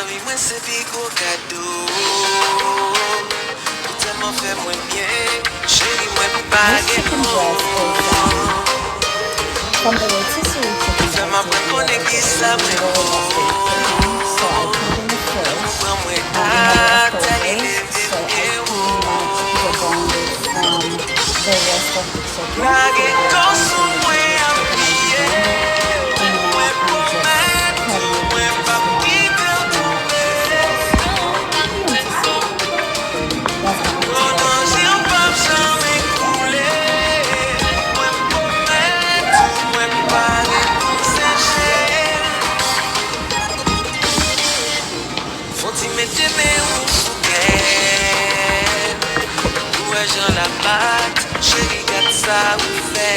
Lami mwen se pi gwo kado Ou telman fe mwen bien Chéri mwen pa gen moun from the rotisserie chicken Fè mwen pren konen ki sa mwen so I put it in the fridge. Mwen mwen We had atali leftovers, leve so I mwen pretty much deboned it from the rest of the chicken, put Lage it back koso into the mwen previous chicken I apiye deboned it, and now Mwen I'm just prometo cutting it mwen into pa small kite ou tombe pieces. Medium to small. That's gonna have to go Konan in si my ou pap jan me rotisserie koule bag. Mwen prometo mwen pa gen pou seche Fonti mette me ou sou gen Ou e jan la pat Chéri gat sa ou fe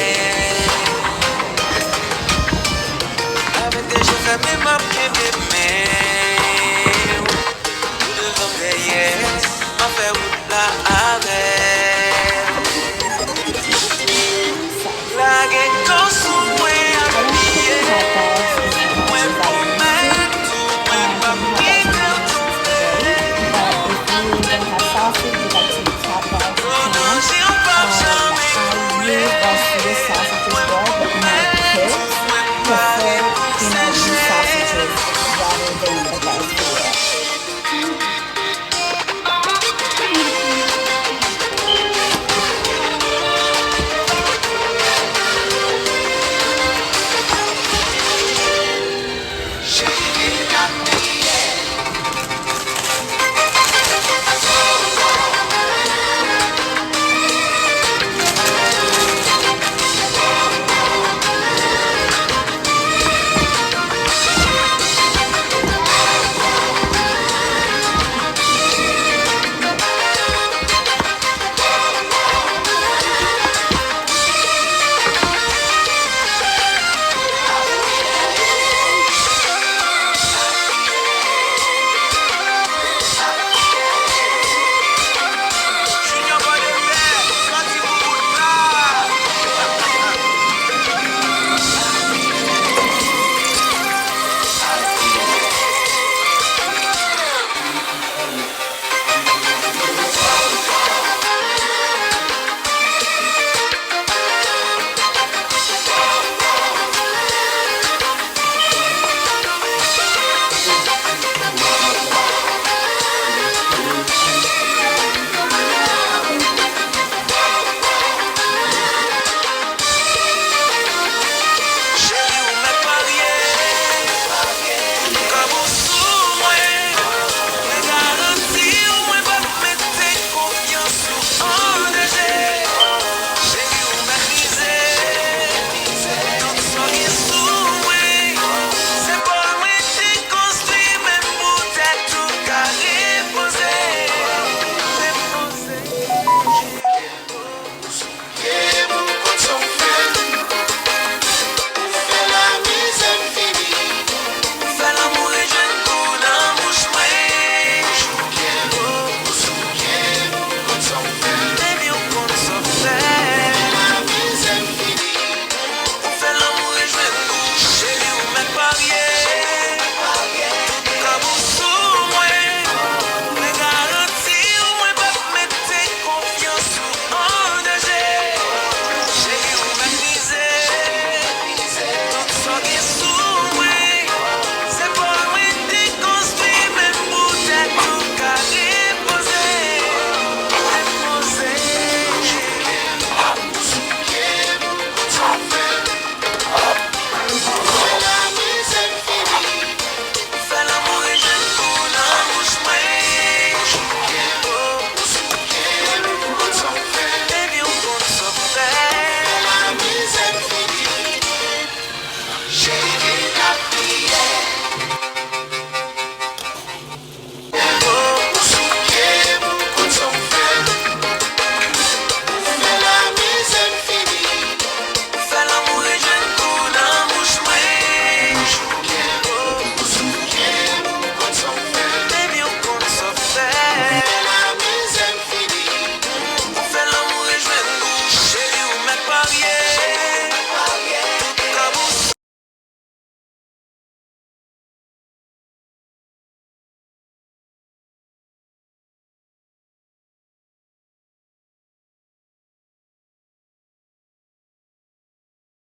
Avec des jeux fermés, m'a kebe men Ou devan derrière, m'a fait route la avec